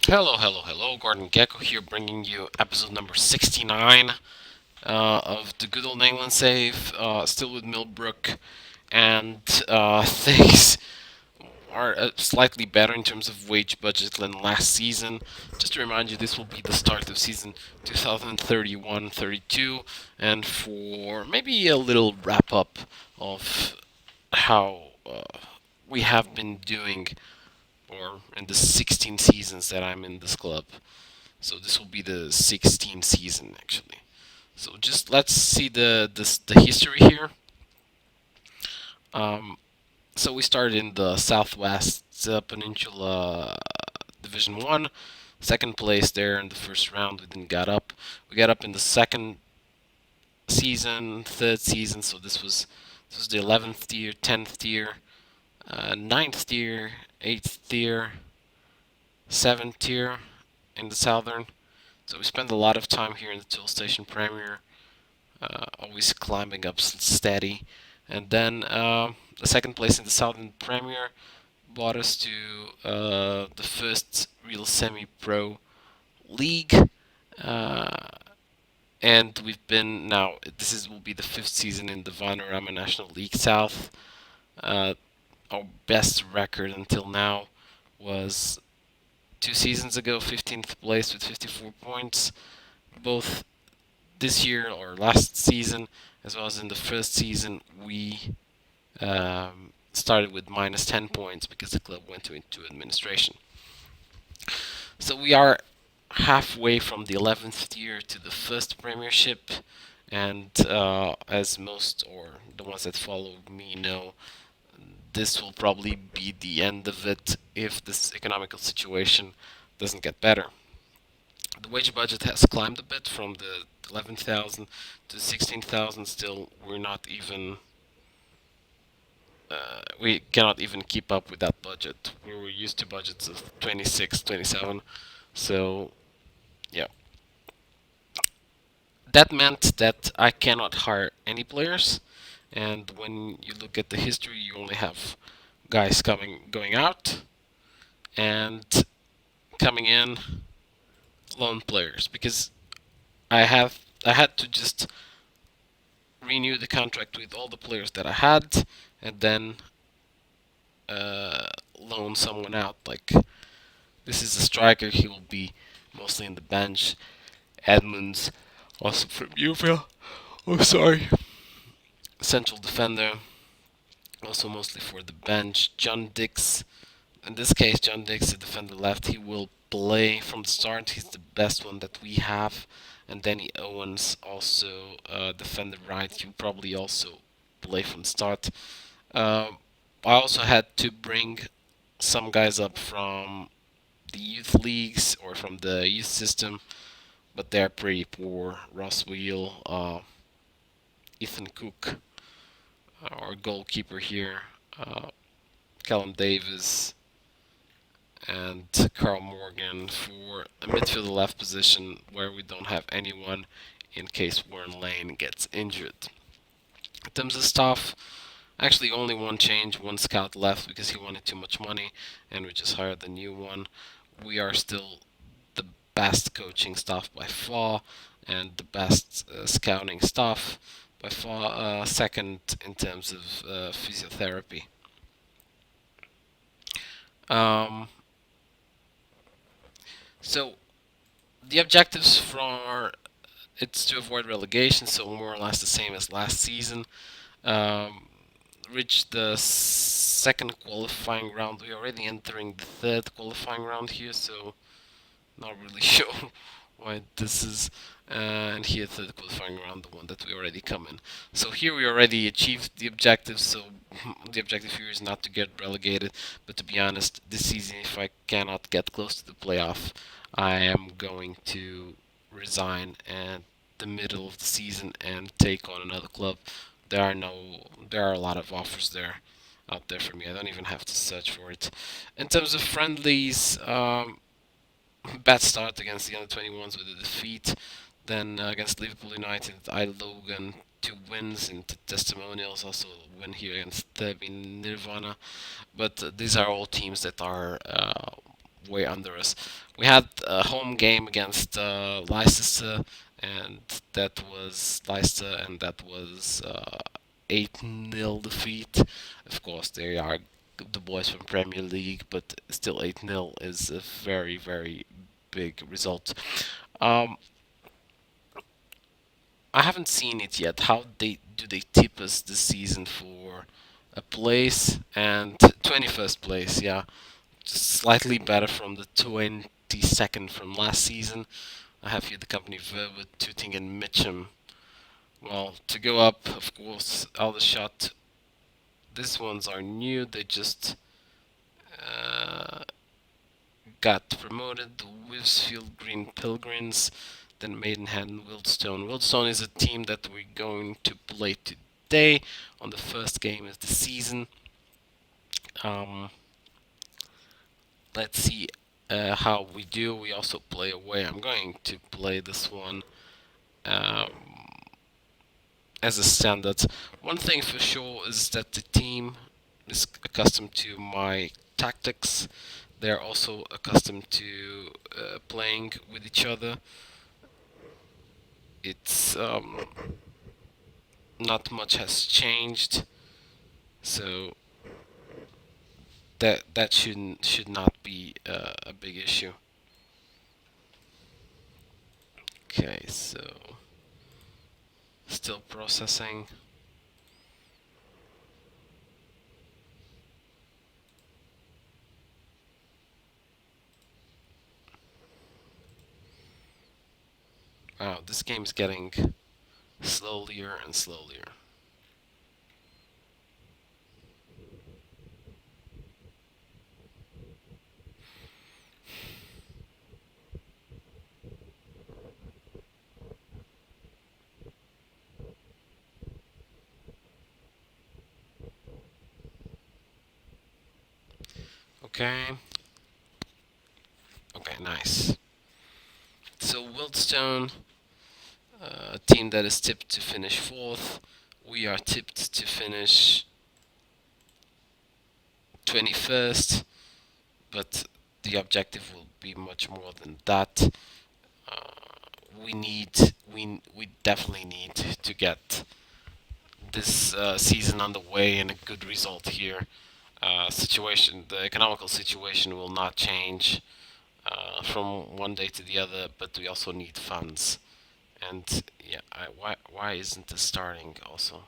Hello, hello, hello. Gordon Gecko here, bringing you episode number 69 of the Good Old England Save. Still with Millbrook, and things are slightly better in terms of wage budget than last season. Just to remind you, this will be the start of season 2031-32, and for maybe a little wrap up of how we have been doing, or in the 16 seasons that I'm in this club. So this will be the 16th season actually. So just let's see the history here. Um, so we started in the Southwest Peninsula Division One, second place there in the first round. We didn't get up. We got up in the second season, third season. So this was the 11th tier, 10th tier, ninth tier, 8th tier, 7th tier in the Southern. So we spent a lot of time here in the Tool Station Premier, always climbing up steady. And then the second place in the Southern Premier brought us to the first real semi-pro league. Uh, and we've been now, this is will be the fifth season in the Vanarama National League South. Uh, our best record until now was 2 seasons ago, 15th place with 54 points. Both this year or last season, as well as in the first season, we started with minus 10 points because the club went into administration. So we are halfway from the 11th tier to the first Premiership, and as most or the ones that follow me know, this will probably be the end of it if this economical situation doesn't get better. The wage budget has climbed a bit from the 11,000 to 16,000. Still, we cannot even keep up with that budget. We were used to budgets of 26, 27. So, yeah. That meant that I cannot hire any players. And when you look at the history, you only have guys going out and coming in loan players because I had to just renew the contract with all the players that I had, and then loan someone out. Like, this is a striker; he will be mostly in the bench. Edmunds, also from Uville. Oh, sorry. Central defender, also mostly for the bench. John Dix. In this case, John Dix, the defender left. He will play from the start. He's the best one that we have. And Danny Owens, also defender right. He'll probably also play from the start. Uh, I also had to bring some guys up from the youth leagues or from the youth system, but they're pretty poor. Ross Wheel, Ethan Cook, our goalkeeper here, uh, Callum Davis, and Carl Morgan for a midfield left position where we don't have anyone in case Warren Lane gets injured. In terms of staff, actually only one change, one scout left because he wanted too much money, and we just hired the new one. We are still the best coaching staff by far, and the best scouting staff by far, second in terms of physiotherapy. Um, so the objectives for it's to avoid relegation, so more or less the same as last season. Um, reach the second qualifying round. We're already entering the third qualifying round here, so not really sure why this is. And here, third qualifying round, the one that we already come in. So here we already achieved the objective. So the objective here is not to get relegated, but to be honest, this season, if I cannot get close to the playoff, I am going to resign at the middle of the season and take on another club. There are a lot of offers there out there for me. I don't even have to search for it. In terms of friendlies, bad start against the under 21s with a defeat. Then against Liverpool United, I Logan 2 wins and testimonials. Also win here against Derby Nirvana. But these are all teams that are way under us. We had a home game against Leicester, and that was Leicester, and that was 8-0 defeat. Of course, they are the boys from Premier League, but still 8-0 is a very, very big result. Um, I haven't seen it yet. How they do they tip us this season for a place and 21st place? Yeah, slightly better from the 22nd from last season. I have here the company Verwood, Tooting, and Mitcham. Well, to go up, of course, Aldershot. These ones are new. They just uh, got promoted. The Wisfield Green Pilgrims, then Maidenhead and Wildstone. Wildstone is a team that we're going to play today on the first game of the season. Um, let's see how we do. We also play away. I'm going to play this one um, as a standard. One thing for sure is that the team is accustomed to my tactics. They're also accustomed to playing with each other. It's not much has changed, so that should not be a big issue. Okay, so still processing. Wow, this game's getting slowlier and slowlier. Okay. Okay, nice. So Wildstone, a team that is tipped to finish fourth. We are tipped to finish 21st, but the objective will be much more than that. We definitely need to get this season underway and a good result here. The economical situation will not change from one day to the other, but we also need funds. And yeah, why isn't this starting also?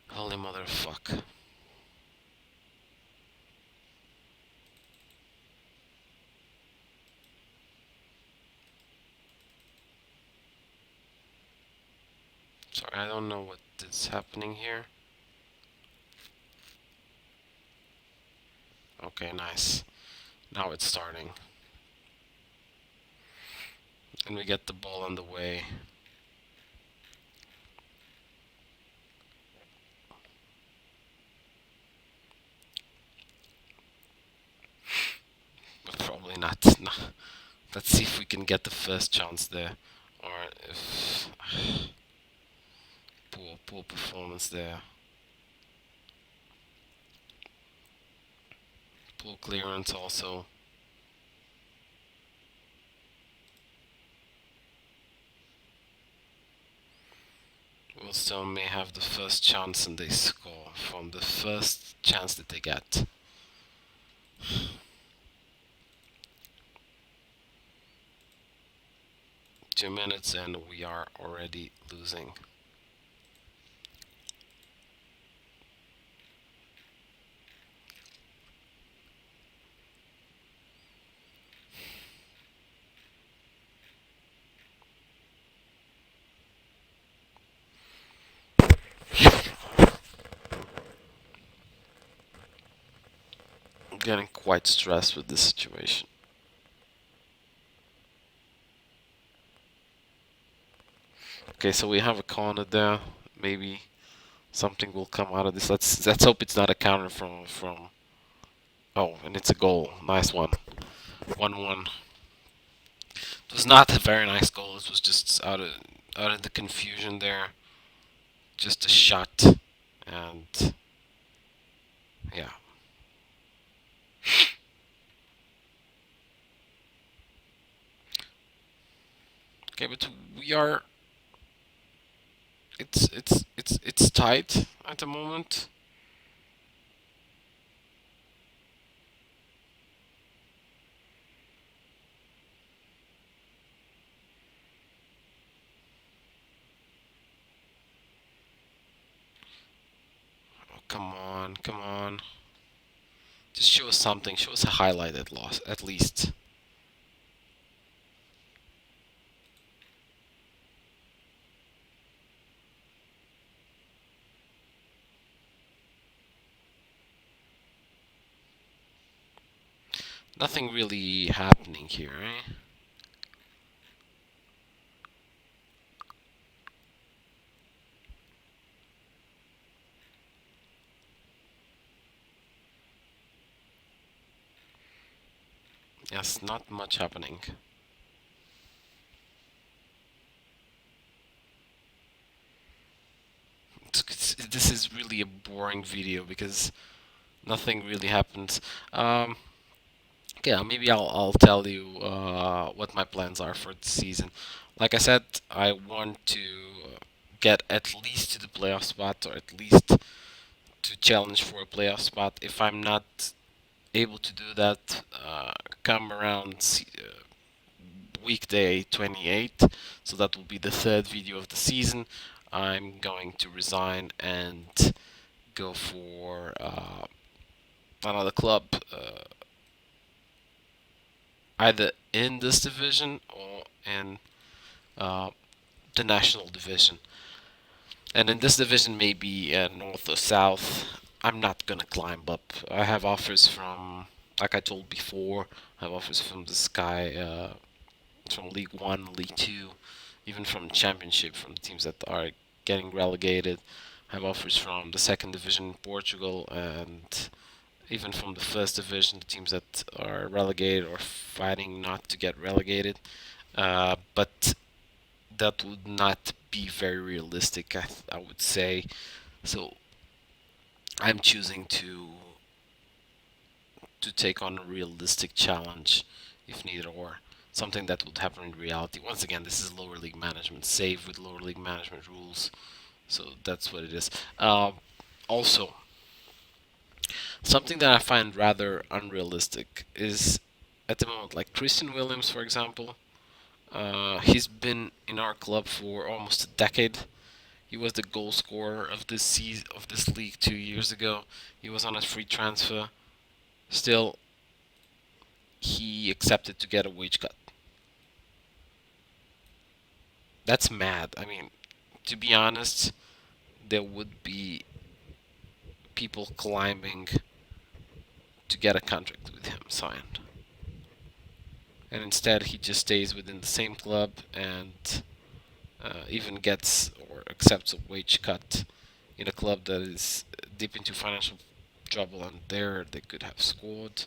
Holy motherfuck. Sorry, I don't know what is happening here. Okay, nice. Now it's starting. And we get the ball on the way. But probably not. No. Let's see if we can get the first chance there. Or if... poor performance there. Poor clearance also. Willstone may have the first chance and they score from the first chance that they get. 2 minutes and we are already losing. I'm getting quite stressed with this situation. Okay, so we have a corner there. Maybe something will come out of this. Let's hope it's not a counter from. Oh, and it's a goal. Nice one. 1-1. It was not a very nice goal. It was just out of the confusion there. Just a shot, and yeah. Okay, but we are. It's tight at the moment. Oh, come on, come on. Just show us something. Show us a highlight at least. Nothing really happening here, eh? Yes, not much happening. This is really a boring video because nothing really happens. Um, yeah, maybe I'll tell you what my plans are for the season. Like I said, I want to get at least to the playoff spot, or at least to challenge for a playoff spot. If I'm not able to do that, come around weekday 28, so that will be the third video of the season. I'm going to resign and go for another club, either in this division or in uh, the national division. And in this division, maybe north or south. I'm not gonna climb up. I have offers from, like I told before, I have offers from the sky, from League One, League Two, even from Championship, from teams that are getting relegated. I have offers from the second division in Portugal, and even from the first division, the teams that are relegated or fighting not to get relegated. But that would not be very realistic, I would say. So I'm choosing to take on a realistic challenge, if needed, or something that would happen in reality. Once again, this is lower league management, save with lower league management rules. So that's what it is. Also, something that I find rather unrealistic is at the moment, like Christian Williams, for example. He's been in our club for almost a decade. He was the goal scorer of this season, of this league 2 years ago. He was on a free transfer. Still, he accepted to get a wage cut. That's mad. I mean, to be honest, there would be people climbing to get a contract with him signed. And instead, he just stays within the same club and even gets or accepts a wage cut in a club that is deep into financial trouble, and there they could have scored.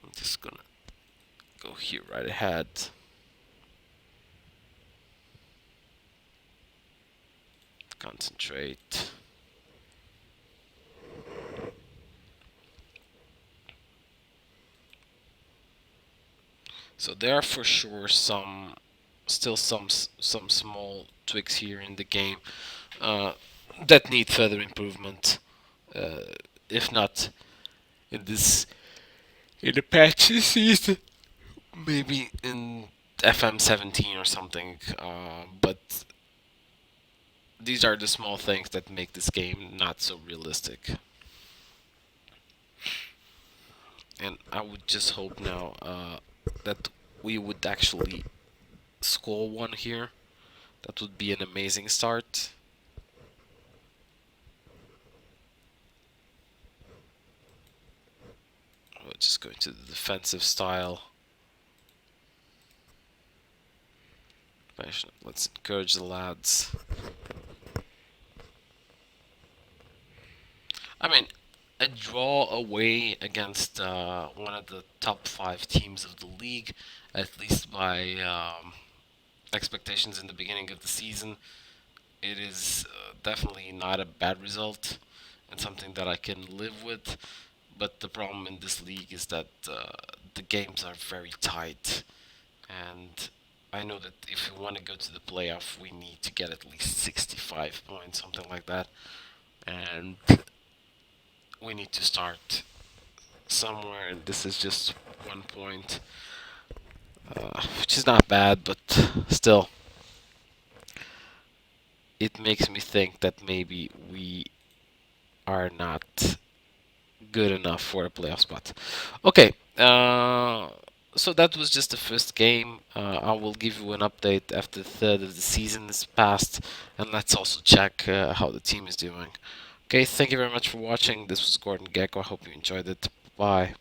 I'm just gonna go here right ahead. Concentrate. So there are for sure still some small tweaks here in the game uh, that need further improvement. Uh, if not in this in the patch this season, maybe in FM17 or something. But these are the small things that make this game not so realistic. And I would just hope now that we would actually score one here. That would be an amazing start. We'll just go into the defensive style. Let's encourage the lads. I mean, a draw away against one of the top five teams of the league, at least by expectations in the beginning of the season, it is definitely not a bad result and something that I can live with. But the problem in this league is that the games are very tight, and I know that if we want to go to the playoff, we need to get at least 65 points, something like that, and we need to start somewhere. And this is just 1 point, which is not bad, but still, it makes me think that maybe we are not good enough for a playoff spot. Okay, so that was just the first game. I will give you an update after the third of the season is passed, and let's also check how the team is doing. Okay, thank you very much for watching. This was Gordon Gecko. I hope you enjoyed it. Bye.